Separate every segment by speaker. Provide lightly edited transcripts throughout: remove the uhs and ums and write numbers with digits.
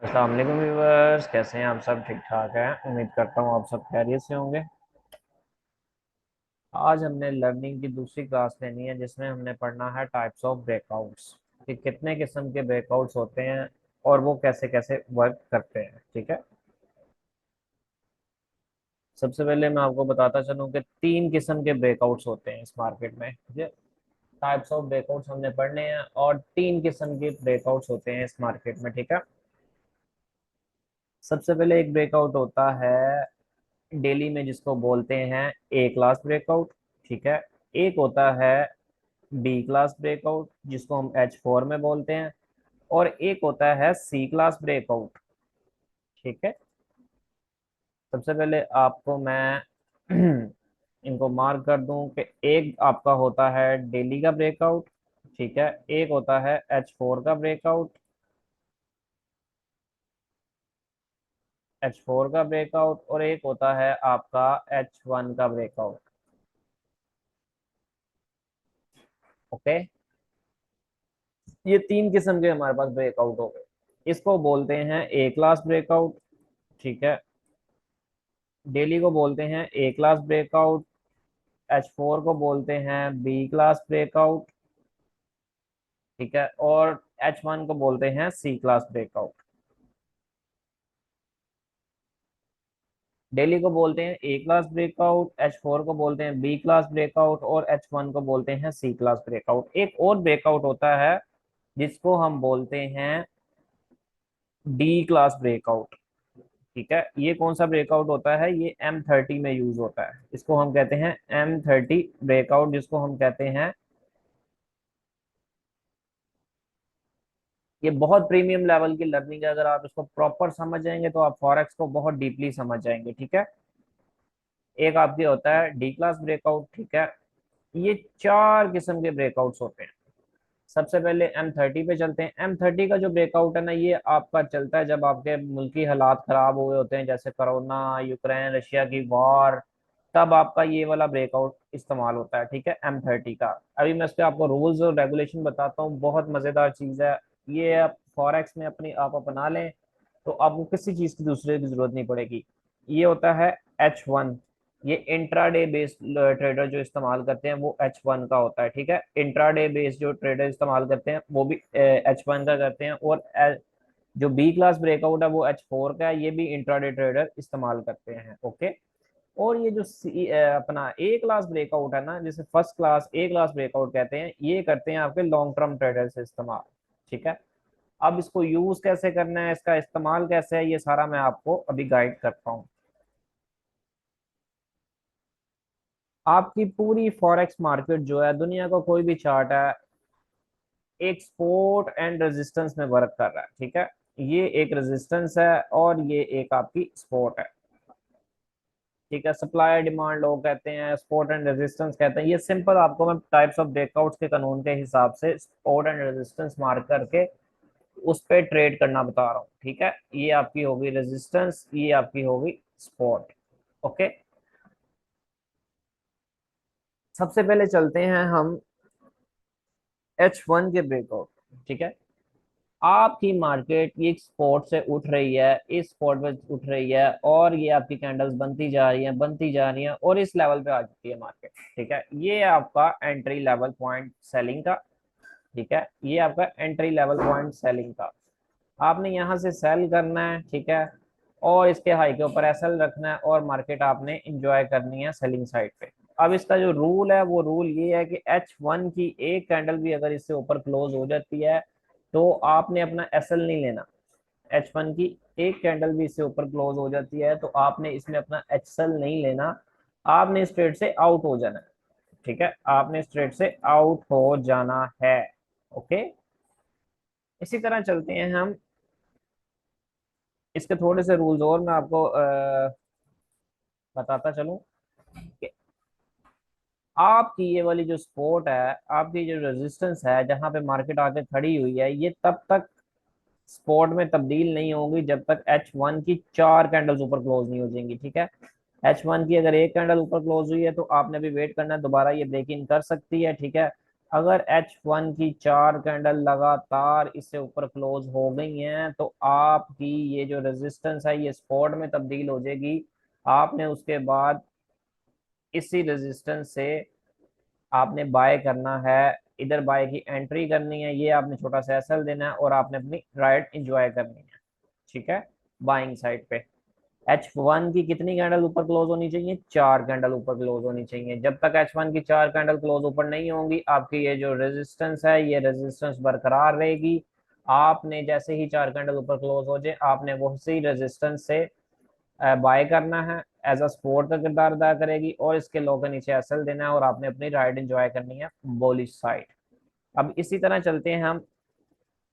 Speaker 1: अस्सलाम वालेकुम व्यूअर्स, कैसे हैं आप सब? ठीक ठाक हैं, उम्मीद करता हूँ आप सब खैरियत से होंगे। आज हमने लर्निंग की दूसरी क्लास लेनी है जिसमें हमने पढ़ना है टाइप्स ऑफ ब्रेकआउट्स, कि कितने किस्म के ब्रेकआउट्स होते हैं और वो कैसे कैसे वर्क करते हैं। ठीक है, सबसे पहले मैं आपको बताता चलूँ कि तीन किस्म के ब्रेकआउट्स होते हैं इस मार्केट में। ठीक है, टाइप्स ऑफ ब्रेकआउट्स हमने पढ़ने हैं और तीन किस्म के ब्रेकआउट्स होते हैं इस मार्केट में। ठीक है, सबसे पहले एक ब्रेकआउट होता है डेली में जिसको बोलते हैं ए क्लास ब्रेकआउट। ठीक है, एक होता है बी क्लास ब्रेकआउट जिसको हम H4 में बोलते हैं, और एक होता है सी क्लास ब्रेकआउट। ठीक है, सबसे पहले आपको मैं इनको मार्क कर दूं कि एक आपका होता है डेली का ब्रेकआउट। ठीक है, एक होता है H4 का ब्रेकआउट, H4 का ब्रेकआउट, और एक होता है आपका H1 का ब्रेकआउट। ओके, ये तीन किस्म के हमारे पास ब्रेकआउट हो गए। इसको बोलते हैं ए क्लास ब्रेकआउट। ठीक है, डेली को बोलते हैं ए क्लास ब्रेकआउट, H4 को बोलते हैं बी क्लास ब्रेकआउट। ठीक है, और H1 को बोलते हैं सी क्लास ब्रेकआउट। डेली को बोलते हैं ए क्लास ब्रेकआउट, H4 को बोलते हैं बी क्लास ब्रेकआउट, और H1 को बोलते हैं सी क्लास ब्रेकआउट। एक और ब्रेकआउट होता है जिसको हम बोलते हैं डी क्लास ब्रेकआउट। ठीक है, ये कौन सा ब्रेकआउट होता है? ये M30 में यूज होता है, इसको हम कहते हैं M30 ब्रेकआउट, जिसको हम कहते हैं, ये बहुत प्रीमियम लेवल की लर्निंग है। अगर आप इसको प्रॉपर समझ जाएंगे तो आप फॉरेक्स को बहुत डीपली समझ जाएंगे। ठीक है, एक आपके होता है डी क्लास ब्रेकआउट। ठीक है, ये चार किस्म के ब्रेकआउट्स होते हैं। सबसे पहले M30 पे चलते हैं। M30 का जो ब्रेकआउट है ना, ये आपका चलता है जब आपके मुल्की हालात खराब हुए होते हैं, जैसे कोरोना, यूक्रेन रशिया की वॉर, तब आपका ये वाला ब्रेकआउट इस्तेमाल होता है। ठीक है, M30 का। अभी मैं इसके आपको रूल्स और रेगुलेशन बताता हूँ, बहुत मजेदार चीज है ये। आप फॉरेक्स में अपनी आप अपना लें तो आपको किसी चीज की दूसरे की जरूरत नहीं पड़ेगी। ये होता है H1, ये इंट्राडे बेस्ड ट्रेडर जो इस्तेमाल करते हैं वो H1 का होता है। ठीक है, इंट्राडे बेस्ड जो ट्रेडर इस्तेमाल करते हैं वो भी H1 का करते हैं, और जो बी क्लास ब्रेकआउट है वो H4 का है, ये भी इंट्राडे ट्रेडर इस्तेमाल करते हैं। ओके, और ये जो अपना ए क्लास ब्रेकआउट है ना, जिसे फर्स्ट क्लास ए क्लास ब्रेकआउट कहते हैं, ये करते हैं आपके लॉन्ग टर्म ट्रेडर से इस्तेमाल। ठीक है, अब इसको यूज कैसे करना है, इसका इस्तेमाल कैसे है, ये सारा मैं आपको अभी गाइड करता हूँ। आपकी पूरी फॉरेक्स मार्केट जो है, दुनिया का कोई भी चार्ट है, एक सपोर्ट एंड रेजिस्टेंस में वर्क कर रहा है। ठीक है, ये एक रेजिस्टेंस है और ये एक आपकी सपोर्ट है। ठीक है, सप्लाई डिमांड लोग कहते हैं, सपोर्ट एंड रेजिस्टेंस कहते हैं। ये सिंपल आपको मैं टाइप्स ऑफ ब्रेकआउट्स के कानून के हिसाब से सपोर्ट एंड रेजिस्टेंस मार्क करके उस पे ट्रेड करना बता रहा हूँ। ठीक है, ये आपकी होगी रेजिस्टेंस, ये आपकी होगी सपोर्ट। ओके, सबसे पहले चलते हैं हम H1 के ब्रेकआउट। ठीक है, आपकी मार्केट ये स्पॉट से उठ रही है, इस स्पॉट पे उठ रही है, और ये आपकी कैंडल्स बनती जा रही हैं, बनती जा रही हैं, और इस लेवल पे आ चुकी है मार्केट। ठीक है, ये आपका एंट्री लेवल पॉइंट सेलिंग का। ठीक है, ये आपका एंट्री लेवल पॉइंट सेलिंग का। आपने यहाँ से सेल करना है। ठीक है, और इसके हाई के ऊपर एसएल रखना है, और मार्केट आपने इंजॉय करनी है सेलिंग साइड पे। अब इसका जो रूल है वो रूल ये है कि H1 की एक कैंडल भी अगर इससे ऊपर क्लोज हो जाती है तो आपने अपना एसएल नहीं लेना। H1 की एक कैंडल भी इससे ऊपर क्लोज हो जाती है तो आपने इसमें अपना एचएल नहीं लेना, आपने इस ट्रेड से आउट हो जाना है। ठीक है, आपने इस ट्रेड से आउट हो जाना है। ओके, इसी तरह चलते हैं हम, इसके थोड़े से रूल्स और मैं आपको बताता चलूं कि आपकी ये वाली जो सपोर्ट है, आपकी जो रेजिस्टेंस है, जहां पे मार्केट आके खड़ी हुई है, ये तब तक सपोर्ट में तब्दील नहीं होगी जब तक H1 की चार कैंडल्स ऊपर क्लोज नहीं हो जाएंगी। ठीक है, H1 की अगर एक कैंडल ऊपर क्लोज हुई है तो आपने भी वेट करना है, दोबारा ये ब्रेक इन कर सकती है। ठीक है, अगर H1 की 4 कैंडल लगातार इससे ऊपर क्लोज हो गई हैं तो आपकी ये जो रेजिस्टेंस है ये सपोर्ट में तब्दील हो जाएगी। आपने उसके बाद इसी रेजिस्टेंस से आपने बाय करना है, इधर बाय की एंट्री करनी है, ये आपने छोटा सा एसएल देना है और आपने अपनी राइट इंजॉय करनी है। ठीक है, बाइंग साइड पे H1 की कितनी कैंडल ऊपर क्लोज होनी चाहिए? 4 कैंडल ऊपर क्लोज होनी चाहिए। जब तक H1 की 4 कैंडल क्लोज ऊपर नहीं होंगी आपकी ये जो रेजिस्टेंस है ये रेजिस्टेंस बरकरार रहेगी। आपने जैसे ही 4 कैंडल ऊपर क्लोज हो जाए आपने वो उसी रेजिस्टेंस से बाय करना है, एज अ सपोर्ट का किरदार अदा करेगी और इसके लो के नीचे एसएल देना है और आपने अपनी राइड एंजॉय करनी है बुलिश साइड। अब इसी तरह चलते हैं हम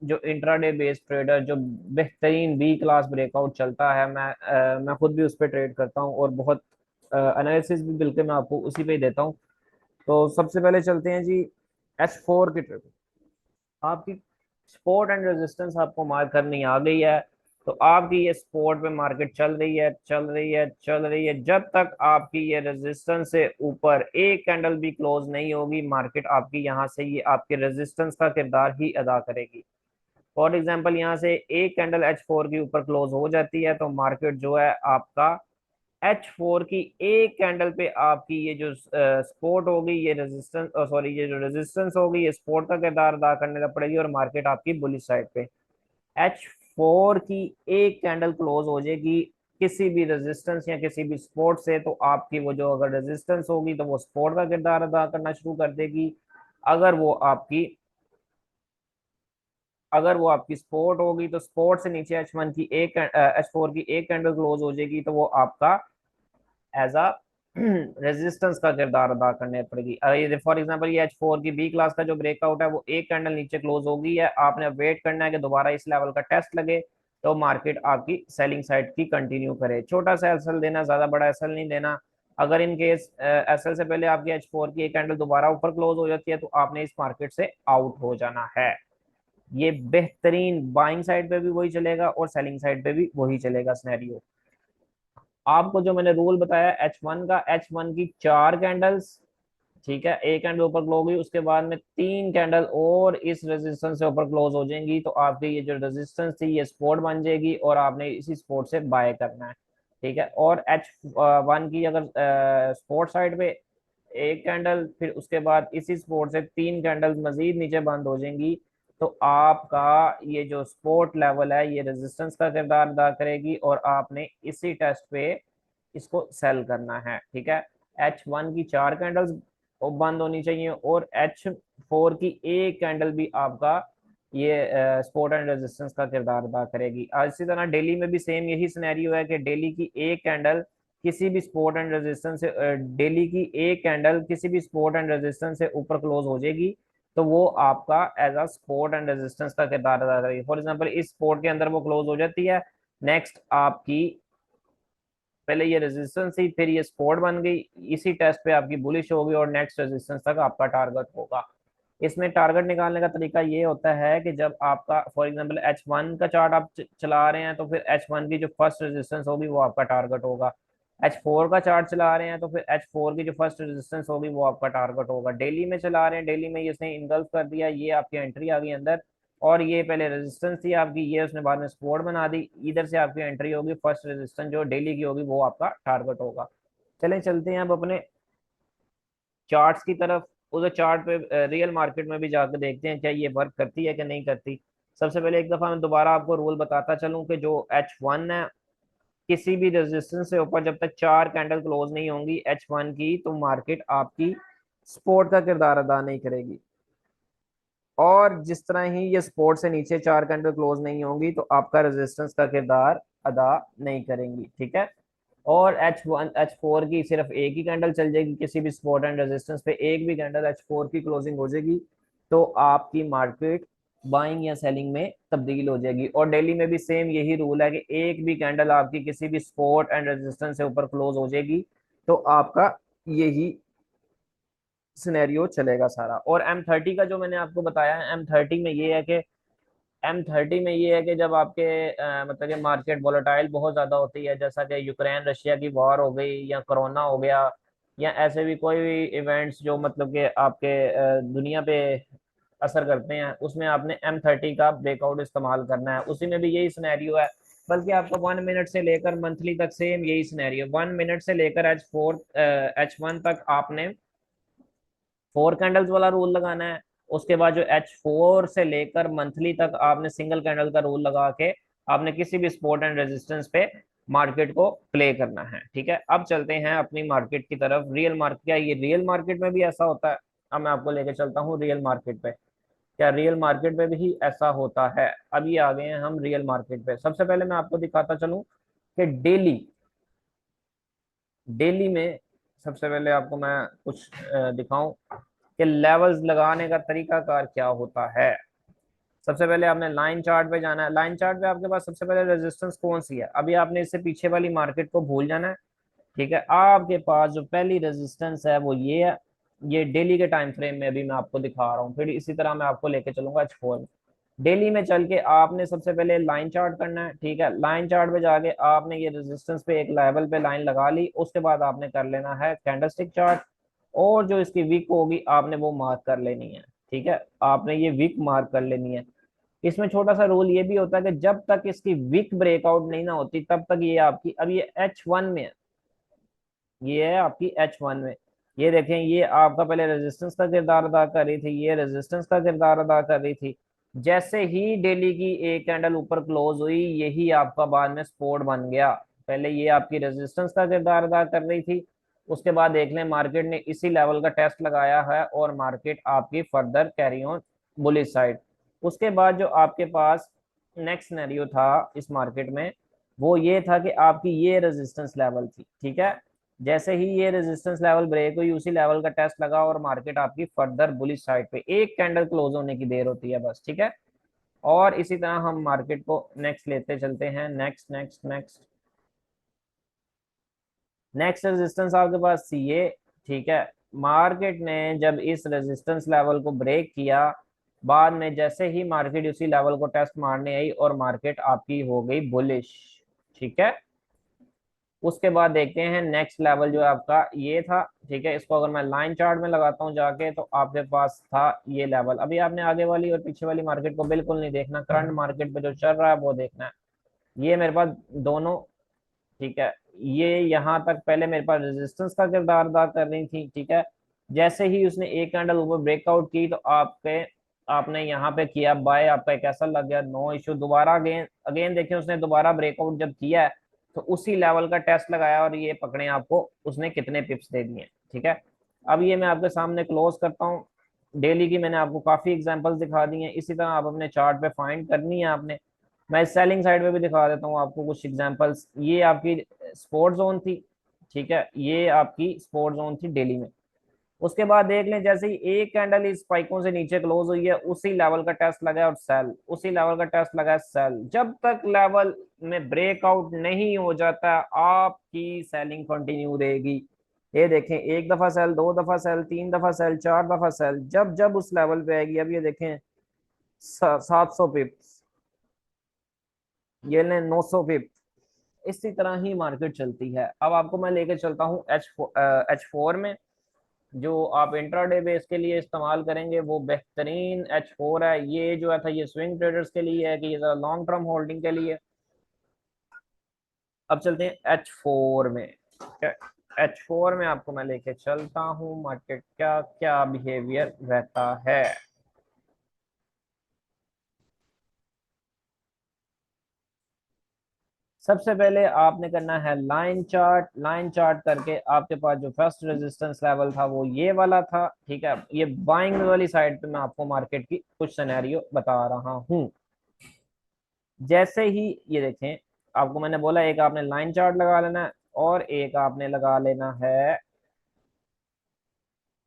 Speaker 1: जो इंट्राडे बेस्ड ट्रेडर जो बेहतरीन बी क्लास ब्रेकआउट चलता है, मैं खुद भी उस पर ट्रेड करता हूँ और बहुत एनालिसिस भी बिल्कुल मैं आपको उसी पे ही देता हूँ। तो सबसे पहले चलते हैं जी H4 की ट्रेड। आपकी सपोर्ट एंड रेजिस्टेंस आपको मार्क करनी आ गई है, तो आपकी ये सपोर्ट पे मार्केट चल रही है चल रही है चल रही है। जब तक आपकी ये रेजिस्टेंस से ऊपर एक कैंडल भी क्लोज नहीं होगी मार्केट आपकी यहाँ से ये आपके रेजिस्टेंस का किरदार ही अदा करेगी। फॉर एग्जाम्पल यहाँ से एक कैंडल H4 के ऊपर क्लोज हो जाती है तो मार्केट जो है आपका H4 की एक कैंडल पे आपकी ये जो सपोर्ट होगी ये रेजिस्टेंस, सॉरी ये जो रेजिस्टेंस होगी ये सपोर्ट का किरदार अदा करने का पड़ेगी और मार्केट आपकी बुलिश साइड पे। H4 की एक कैंडल क्लोज हो जाएगी किसी भी रेजिस्टेंस या किसी भी सपोर्ट से तो आपकी वो जो अगर रेजिस्टेंस होगी तो वो सपोर्ट का किरदार अदा करना शुरू कर देगी। अगर वो आपकी अगर वो आपकी सपोर्ट होगी तो सपोर्ट से नीचे H1 की एक H4 की एक कैंडल क्लोज हो जाएगी तो वो आपका एज अ रेजिस्टेंस का किरदार अदा करने पड़ेगी। अगर ये फॉर एग्जांपल ये H4 की बी क्लास का जो ब्रेकआउट है वो एक कैंडल नीचे क्लोज हो गई है, आपने वेट करना है कि दोबारा इस लेवल का टेस्ट लगे तो मार्केट आपकी सेलिंग साइड की कंटिन्यू करे। छोटा सा एसएल देना, ज्यादा बड़ा एसएल नहीं देना। अगर इन केस एसएल से पहले आपकी H4 की एक कैंडल दोबारा ऊपर क्लोज हो जाती है तो आपने इस मार्केट से आउट हो जाना है। ये बेहतरीन बाइंग साइड पे भी वही चलेगा और सेलिंग साइड पे भी वही चलेगा सिनेरियो। आपको जो मैंने रूल बताया H1 का, H1 की 4 कैंडल्स, ठीक है, एक कैंडल ऊपर क्लोज हुई उसके बाद में 3 कैंडल और इस रेजिस्टेंस से ऊपर क्लोज हो जाएंगी तो आपकी ये जो रेजिस्टेंस थी ये सपोर्ट बन जाएगी और आपने इसी सपोर्ट से बाय करना है। ठीक है, और H1 की अगर सपोर्ट साइड पे एक कैंडल फिर उसके बाद इसी सपोर्ट से 3 कैंडल मजीद नीचे बंद हो जाएंगी तो आपका ये जो सपोर्ट लेवल है ये रेजिस्टेंस का किरदार अदा करेगी और आपने इसी टेस्ट पे इसको सेल करना है। ठीक है, H1 की 4 कैंडल्स बंद होनी चाहिए और H4 की एक कैंडल भी आपका ये सपोर्ट एंड रेजिस्टेंस का किरदार अदा करेगी। इसी तरह डेली में भी सेम यही सिनेरियो है कि डेली की एक कैंडल किसी भी सपोर्ट एंड रेजिस्टेंस से डेली की एक कैंडल किसी भी सपोर्ट एंड रेजिस्टेंस से ऊपर क्लोज हो जाएगी तो वो आपका as a support and resistance का किरदार अदा करेगी। फॉर एग्जांपल इस सपोर्ट के अंदर वो क्लोज हो जाती है, नेक्स्ट आपकी पहले ये रेजिस्टेंस थी फिर ये सपोर्ट बन गई, इसी टेस्ट पे आपकी बुलिश होगी और नेक्स्ट रेजिस्टेंस तक आपका टारगेट होगा। इसमें टारगेट निकालने का तरीका ये होता है कि जब आपका फॉर एग्जांपल H1 का चार्ट आप चला रहे हैं तो फिर H1 की जो फर्स्ट रेजिस्टेंस होगी वो आपका टारगेट होगा। H4 का चार्ट चला रहे हैं तो फिर H4 की जो फर्स्ट रेजिस्टेंस होगी वो आपका टारगेट होगा। डेली में चला रहे हैं, डेली में इसने इनगल्फ कर दिया, ये आपकी एंट्री आ गई अंदर और ये पहले रेजिस्टेंस थी आपकी, ये उसने बाद में सपोर्ट बना दी, इधर से आपकी एंट्री होगी, फर्स्ट रेजिस्टेंस जो डेली की होगी वो आपका टारगेट होगा। चलें चलते हैं अब अपने चार्ट्स की तरफ। उधर चार्ट पे रियल मार्केट में भी जाकर देखते हैं क्या ये वर्क करती है कि नहीं करती। सबसे पहले एक दफा मैं दोबारा आपको रूल बताता चलूं कि जो H1 है किसी भी रेजिस्टेंस से ऊपर जब तक 4 कैंडल क्लोज नहीं होंगी H1 की तो मार्केट आपकी सपोर्ट का किरदार अदा नहीं करेगी और जिस तरह ही ये सपोर्ट से नीचे 4 कैंडल क्लोज नहीं होंगी तो आपका रेजिस्टेंस का किरदार अदा नहीं करेंगी। ठीक है, और H4 की सिर्फ एक ही कैंडल चल जाएगी किसी भी सपोर्ट एंड रेजिस्टेंस पे, एक भी कैंडल H4 की क्लोजिंग हो जाएगी तो आपकी मार्केट बाइंग या सेलिंग में तब्दील हो जाएगी। और डेली में भी सेम यही रूल है कि एक भी कैंडल आपकी किसी भी सपोर्ट एंड रेजिस्टेंस से ऊपर क्लोज हो जाएगी तो आपका यही सिनेरियो चलेगा सारा। और M30 का जो मैंने आपको बताया है, M30 में ये है कि M30 में ये है कि जब आपके मतलब कि मार्केट वोलेटाइल बहुत ज्यादा होती है, जैसा कि यूक्रेन रशिया की वॉर हो गई या कोरोना हो गया या ऐसे भी कोई भी इवेंट्स जो मतलब कि आपके दुनिया पे असर करते हैं, उसमें आपने M30 का ब्रेकआउट इस्तेमाल करना है। उसी में भी यही सिनेरियो है, बल्कि आपको 1 मिनट से लेकर मंथली तक सेम यही सिनेरियो, 1 मिनट से लेकर H1 तक आपने 4 कैंडल्स वाला रूल लगाना है। उसके बाद जो H4 से लेकर मंथली तक आपने सिंगल कैंडल का रूल लगा के आपने किसी भी सपोर्ट एंड रेजिस्टेंस पे मार्केट को प्ले करना है। ठीक है, अब चलते हैं अपनी मार्केट की तरफ। रियल मार्केट, क्या ये रियल मार्केट में भी ऐसा होता है? अब मैं आपको लेके चलता हूँ रियल मार्केट पे। क्या रियल मार्केट में भी ऐसा होता है? अभी आ गए हैं हम रियल मार्केट पे। सबसे पहले मैं आपको दिखाता चलूं कि डेली, डेली में सबसे पहले आपको मैं कुछ दिखाऊं कि लेवल्स लगाने का तरीकाकार क्या होता है। सबसे पहले आपने लाइन चार्ट पे जाना है। लाइन चार्ट पे आपके पास सबसे पहले रेजिस्टेंस कौन सी है? अभी आपने इससे पीछे वाली मार्केट को भूल जाना है। ठीक है, आपके पास जो पहली रेजिस्टेंस है वो ये है। ये डेली के टाइम फ्रेम में अभी मैं आपको दिखा रहा हूँ, फिर इसी तरह मैं आपको लेके चलूंगा H4 में। डेली में चल के आपने सबसे पहले लाइन चार्ट करना है। ठीक है, लाइन चार्ट पे जाके आपने ये रेजिस्टेंस पे एक लेवल पे लाइन लगा ली, उसके बाद आपने कर लेना है कैंडलस्टिक चार्ट, और जो इसकी वीक होगी आपने वो मार्क कर लेनी है। ठीक है, आपने ये वीक मार्क कर लेनी है। इसमें छोटा सा रूल ये भी होता है कि जब तक इसकी वीक ब्रेकआउट नहीं ना होती तब तक ये आपकी, अब ये H1 में है, ये है आपकी H1 में। ये देखें, ये आपका पहले रेजिस्टेंस का किरदार अदा कर रही थी, ये रेजिस्टेंस का किरदार अदा कर रही थी। जैसे ही डेली की एक कैंडल ऊपर क्लोज हुई, यही आपका बाद में सपोर्ट बन गया। पहले ये आपकी रेजिस्टेंस का किरदार अदा कर रही थी, उसके बाद देख लें मार्केट ने इसी लेवल का टेस्ट लगाया है और मार्केट आपकी further carry on bullish side. उसके बाद जो आपके पास नेक्स्ट सिनेरियो था इस मार्केट में, वो ये था कि आपकी ये रेजिस्टेंस लेवल थी। ठीक है, जैसे ही ये रेजिस्टेंस लेवल ब्रेक हुई, उसी लेवल का टेस्ट लगा और मार्केट आपकी फर्दर बुलिश साइड पे, एक कैंडल क्लोज होने की देर होती है बस। ठीक है, और इसी तरह हम मार्केट को नेक्स्ट लेते चलते हैं। Next next next next resistance आपके पास ये। ठीक है, मार्केट ने जब इस रेजिस्टेंस लेवल को ब्रेक किया, बाद में जैसे ही मार्केट उसी लेवल को टेस्ट मारने आई और मार्केट आपकी हो गई बुलिश। ठीक है, उसके बाद देखते हैं नेक्स्ट लेवल जो है आपका ये था। ठीक है, इसको अगर मैं लाइन चार्ट में लगाता हूँ जाके, तो आपके पास था ये लेवल। अभी आपने आगे वाली और पीछे वाली मार्केट को बिल्कुल नहीं देखना, करंट मार्केट पे जो चल रहा है वो देखना है। ये मेरे पास दोनों, ठीक है, ये यहाँ तक पहले मेरे पास रेजिस्टेंस का किरदार अदा कर रही थी। ठीक है, जैसे ही उसने एक कैंडल ऊपर ब्रेकआउट की तो आपके, आपने यहाँ पे किया बाय, आपका एक ऐसा लग गया, नो इशू। दोबारा अगेन अगेन देखिए, उसने दोबारा ब्रेकआउट जब किया है तो उसी लेवल का टेस्ट लगाया और ये पकड़े आपको उसने कितने पिप्स दे दिए। ठीक है, अब ये मैं आपके सामने क्लोज करता हूँ। डेली की मैंने आपको काफी एग्जांपल्स दिखा दी हैं, इसी तरह आप अपने चार्ट पे फाइंड करनी है आपने। मैं सेलिंग साइड पे भी दिखा देता हूँ आपको कुछ एग्जांपल्स। ये आपकी स्पोर्ट जोन थी। ठीक है, ये आपकी स्पोर्ट जोन थी डेली में। उसके बाद देख लें, जैसे ही एक कैंडल इस स्पाइकों से नीचे क्लोज हुई है, उसी लेवल का टेस्ट लगा और सेल, उसी लेवल का टेस्ट लगा सेल। जब तक लेवल में ब्रेकआउट नहीं हो जाता आपकी सेलिंग कंटिन्यू रहेगी। ये देखें, एक दफा सेल, दो दफा सेल, तीन दफा सेल, चार दफा सेल, जब जब उस लेवल पे आएगी। अब ये देखें 700 पिप्स, ये लें 900 पिप्स। इसी तरह ही मार्केट चलती है। अब आपको मैं लेके चलता हूँ H4 में, जो आप इंट्राडे बेस के लिए इस्तेमाल करेंगे वो बेहतरीन H4 है। ये जो है था ये स्विंग ट्रेडर्स के लिए है कि ये लॉन्ग टर्म होल्डिंग के लिए। अब चलते हैं H4 में। H4 में आपको मैं लेके चलता हूँ मार्केट का क्या बिहेवियर रहता है। सबसे पहले आपने करना है लाइन चार्ट। लाइन चार्ट करके आपके पास जो फर्स्ट रेजिस्टेंस लेवल था वो ये वाला था। ठीक है, ये बाइंग वाली साइड पे मैं आपको मार्केट की कुछ सिनेरियो बता रहा हूँ। जैसे ही ये देखें, आपको मैंने बोला एक आपने लाइन चार्ट लगा लेना है और एक आपने लगा लेना है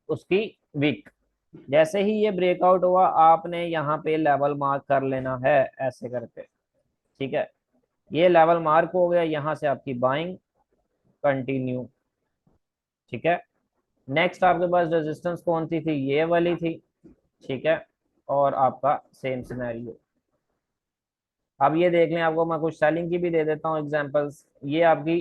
Speaker 1: उसकी वीक। जैसे ही ये ब्रेकआउट हुआ आपने यहाँ पे लेवल मार्क कर लेना है ऐसे करके। ठीक है, ये लेवल मार्क हो गया, यहाँ से आपकी बाइंग कंटिन्यू। ठीक है, नेक्स्ट आपके पास रेजिस्टेंस कौन सी थी? ये वाली थी। ठीक है, और आपका सेम सिनेरियो। अब ये देख लें, आपको मैं कुछ सेलिंग की भी दे देता हूँ एग्जांपल्स। ये आपकी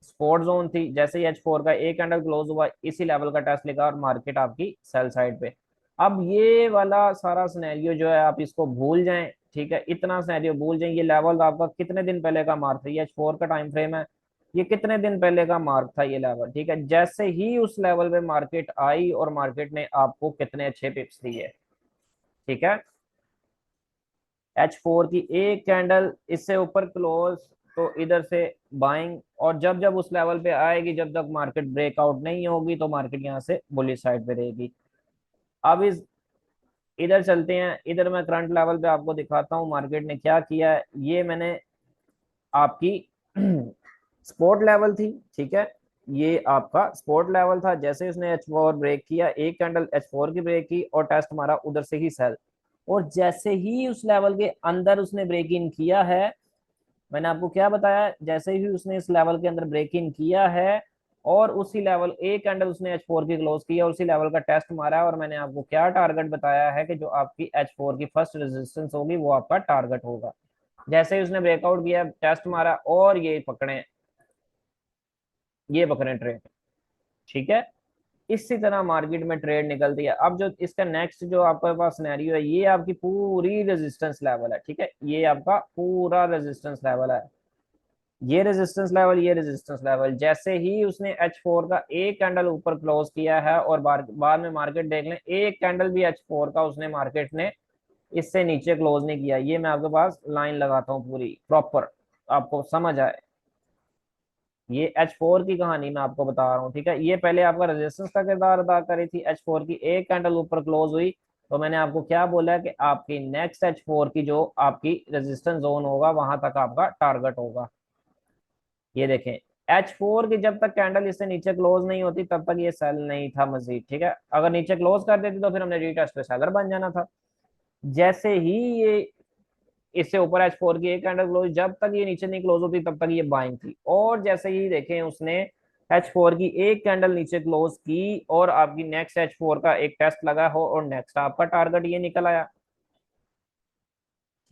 Speaker 1: सपोर्ट जोन थी, जैसे ही H4 का एक कैंडल क्लोज हुआ इसी लेवल का टेस्ट लिखा और मार्केट आपकी सेल साइड पे। अब ये वाला सारा सिनेरियो जो है आप इसको भूल जाएं, ठीक है, इतना सिनेरियो भूल जाएं। ये लेवल आपका कितने दिन पहले का मार्क था, ये H4 का टाइम फ्रेम है, ये कितने दिन पहले का मार्क था ये लेवल, ठीक है। जैसे ही उस लेवल पे मार्केट आई और मार्केट ने आपको कितने अच्छे पिप्स दिए, ठीक है। H4 की एक कैंडल इससे ऊपर क्लोज तो इधर से बाइंग, और जब जब उस लेवल पे आएगी, जब तक मार्केट ब्रेकआउट नहीं होगी तो मार्केट यहाँ से बुलिश साइड पे रहेगी। अब इस इधर चलते हैं, इधर मैं करंट लेवल पे आपको दिखाता हूँ मार्केट ने क्या किया है। ये मैंने आपकी सपोर्ट लेवल थी, ठीक है, ये आपका सपोर्ट लेवल था। जैसे उसने H4 ब्रेक किया, एक कैंडल H4 की ब्रेक की और टेस्ट मारा उधर से ही सेल, और जैसे ही उस लेवल के अंदर उसने ब्रेक इन किया है, मैंने आपको क्या बताया, जैसे ही उसने इस लेवल के अंदर ब्रेक इन किया है और उसी लेवल एक कैंडल उसने H4 की क्लोज किया, उसी लेवल का टेस्ट मारा है, और मैंने आपको क्या टारगेट बताया है कि जो आपकी H4 की फर्स्ट रेजिस्टेंस होगी वो आपका टारगेट होगा। जैसे ही उसने ब्रेकआउट किया, टेस्ट मारा और ये पकड़े ट्रेड, ठीक है। इसी तरह मार्केट में ट्रेड निकलती है। अब जो इसका नेक्स्ट जो आपके पास सिनेरियो है, ये आपकी पूरी रेजिस्टेंस लेवल है, ठीक है, ये आपका पूरा रेजिस्टेंस लेवल है, ये रेजिस्टेंस लेवल, ये रेजिस्टेंस लेवल। जैसे ही उसने H4 का एक कैंडल ऊपर क्लोज किया है और बाद में मार्केट देख लें, एक कैंडल भी H4 का उसने मार्केट ने इससे नीचे क्लोज नहीं किया। ये मैं आपके पास लाइन लगाता हूँ पूरी प्रॉपर, आपको समझ आए। ये H4 की कहानी मैं आपको बता रहा हूँ, ठीक है। ये पहले आपका रेजिस्टेंस का किरदार अदा करी थी, H4 की एक कैंडल ऊपर क्लोज हुई तो मैंने आपको क्या बोला कि आपकी नेक्स्ट H4 की जो आपकी रेजिस्टेंस जोन होगा वहां तक आपका टारगेट होगा। ये देखें, H4 की जब तक कैंडल इससे नीचे क्लोज नहीं होती तब तक ये सेल नहीं था मजीद, ठीक है। अगर नीचे क्लोज कर देती तो फिर हमने रीटेस्ट पे सेलर बन जाना था। जैसे ही ये इससे ऊपर H4 की एक कैंडल क्लोज, जब तक ये नीचे नहीं क्लोज होती तब तक ये बाइंग थी, और जैसे ही देखें उसने H4 की एक कैंडल नीचे क्लोज की और आपकी नेक्स्ट H4 का एक टेस्ट लगा हो और नेक्स्ट आपका टारगेट ये निकल आया,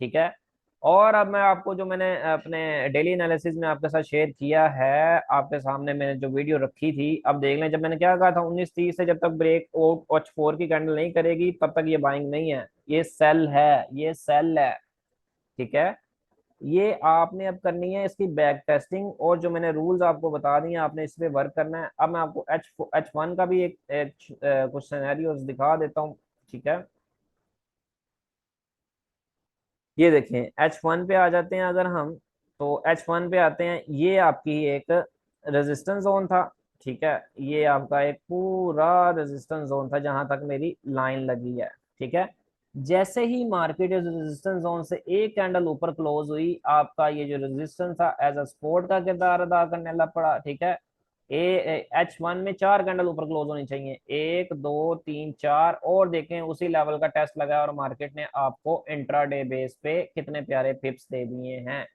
Speaker 1: ठीक है। और अब मैं आपको जो मैंने अपने डेली एनालिसिस में आपके साथ शेयर किया है, आपके सामने मैंने जो वीडियो रखी थी, अब देख लें। जब मैंने क्या कहा था 19:30 से जब तक ब्रेक H4 की कैंडल नहीं करेगी तब तक ये बाइंग नहीं है, ये सेल है, ये सेल है, ठीक है। ये आपने अब करनी है इसकी बैक टेस्टिंग, और जो मैंने रूल्स आपको बता दिए आपने इस पे वर्क करना है। अब मैं आपको H1 का भी कुछ सिनेरियोस दिखा देता हूँ, ठीक है। ये देखें H1 पे आ जाते हैं अगर हम, तो H1 पे आते हैं, ये आपकी एक रेजिस्टेंस जोन था, ठीक है। ये आपका एक पूरा रेजिस्टेंस जोन था जहां तक मेरी लाइन लगी है, ठीक है। जैसे ही मार्केट इस रेजिस्टेंस जोन से एक कैंडल ऊपर क्लोज हुई, आपका ये जो रेजिस्टेंस था एज अ सपोर्ट का किरदार अदा करने लग पड़ा, ठीक है। H1 में चार कैंडल ऊपर क्लोज होनी चाहिए, एक दो तीन चार, और देखें उसी लेवल का टेस्ट लगा और मार्केट ने आपको इंट्राडे बेस पे कितने प्यारे पिप्स दे दिए हैं।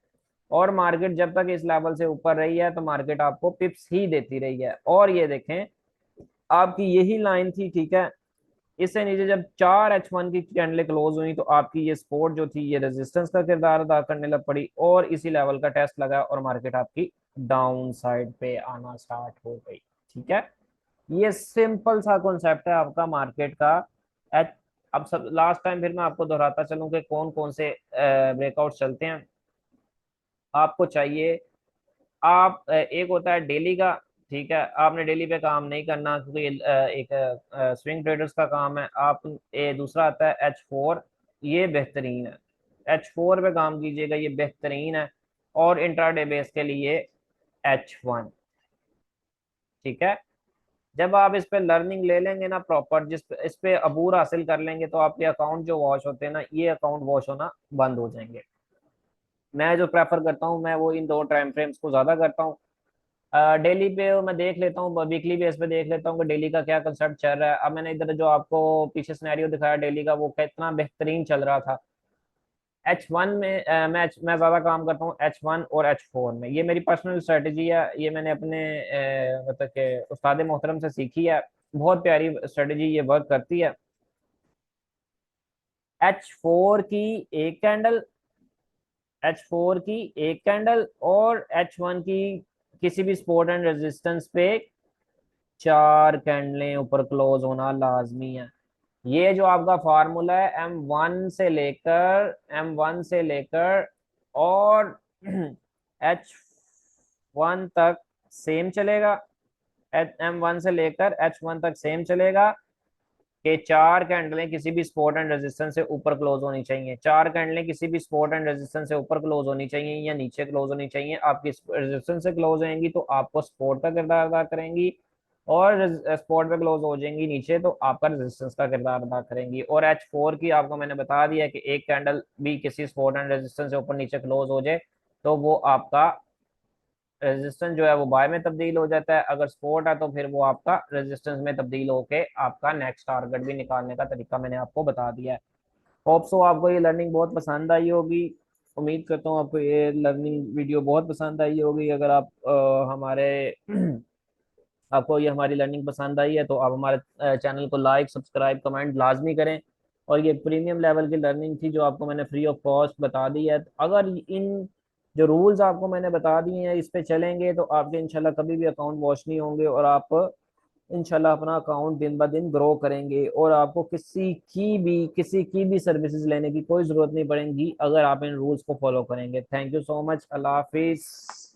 Speaker 1: और मार्केट जब तक इस लेवल से ऊपर रही है तो मार्केट आपको पिप्स ही देती रही है। और ये देखें आपकी यही लाइन थी, ठीक है, इससे नीचे जब चार H1 की कैंडलें क्लोज हुई तो आपकी ये सपोर्ट जो थी ये रेजिस्टेंस का किरदार अदा करने लग पड़ी और इसी लेवल का टेस्ट लगा और मार्केट आपकी डाउन साइड पे आना स्टार्ट हो गई, ठीक है। ये सिंपल सा कॉन्सेप्ट है आपका मार्केट का। एच अब सब लास्ट टाइम फिर मैं आपको दोहराता चलूं कि कौन कौन से ब्रेकआउट चलते हैं। आपको चाहिए, आप एक होता है डेली का, ठीक है, आपने डेली पे काम नहीं करना क्योंकि ये एक स्विंग ट्रेडर्स का काम है। आप दूसरा आता है H4, ये बेहतरीन है, H4 पे काम कीजिएगा, ये बेहतरीन है। और इंट्राडे बेस के लिए H1, ठीक है। जब आप इस पे लर्निंग ले लेंगे ना प्रॉपर, इस पे अबूर हासिल कर लेंगे तो आपके अकाउंट जो वॉश होते हैं ना, ये अकाउंट वॉश होना बंद हो जाएंगे। मैं जो प्रेफर करता हूँ मैं वो इन दो टाइम फ्रेम्स को ज्यादा करता हूँ। डेली पे मैं देख लेता हूँ, वीकली बेस पे देख लेता हूँ कि डेली का क्या कंसेप्ट चल रहा है। अब मैंने इधर जो आपको पीछे सिनेरियो दिखाया डेली का, वो कितना बेहतरीन चल रहा था। H1 में मैं ज्यादा काम करता हूँ H1 और H4 में, ये मेरी पर्सनल स्ट्रेटेजी है, ये मैंने अपने मतलब के उस्ताद मोहतरम से सीखी है। बहुत प्यारी स्ट्रेटेजी, ये वर्क करती है। H4 की एक कैंडल, H4 की एक कैंडल और H1 की किसी भी सपोर्ट एंड रेजिस्टेंस पे 4 कैंडलें ऊपर क्लोज होना लाजमी है। ये जो आपका फार्मूला है M1 से लेकर और H1 तक सेम चलेगा। M1 से लेकर H1 तक सेम चलेगा कि 4 कैंडलें किसी भी सपोर्ट एंड रेजिस्टेंस से ऊपर क्लोज होनी चाहिए। 4 कैंडलें किसी भी सपोर्ट एंड रेजिस्टेंस से ऊपर क्लोज होनी चाहिए या नीचे क्लोज होनी चाहिए। आपकी रेजिस्टेंस से क्लोज होंगी तो आपको सपोर्ट का किरदार अदा करेंगी, और स्पॉट पे क्लोज हो जाएंगी नीचे तो आपका रेजिस्टेंस का किरदार अदा करेंगी। और H4 की आपको मैंने बता दिया कि एक कैंडल भी किसी सपोर्ट एंड रेजिस्टेंस से ऊपर नीचे क्लोज हो जाए तो वो आपका रेजिस्टेंस जो है वो बाय में तब्दील हो जाता है। अगर सपोर्ट है तो फिर वो आपका रेजिस्टेंस में तब्दील होके आपका नेक्स्ट टारगेट भी निकालने का तरीका मैंने आपको बता दिया है। होप सो आपको ये लर्निंग बहुत पसंद आई होगी। उम्मीद करता हूँ आपको ये लर्निंग वीडियो बहुत पसंद आई होगी। अगर आप हमारे आपको ये हमारी लर्निंग पसंद आई है तो आप हमारे चैनल को लाइक सब्सक्राइब कमेंट लाजमी करें। और ये प्रीमियम लेवल की लर्निंग थी जो आपको मैंने फ्री ऑफ कॉस्ट बता दी है। अगर इन जो रूल्स आपको मैंने बता दिए हैं इस पे चलेंगे तो आपके इंशाल्लाह कभी भी अकाउंट वॉश नहीं होंगे, और आप इंशाल्लाह अपना अकाउंट दिन ब दिन ग्रो करेंगे, और आपको किसी की भी सर्विसेज लेने की कोई ज़रूरत नहीं पड़ेगी अगर आप इन रूल्स को फॉलो करेंगे। Thank you so much. अल्लाह हाफिज़।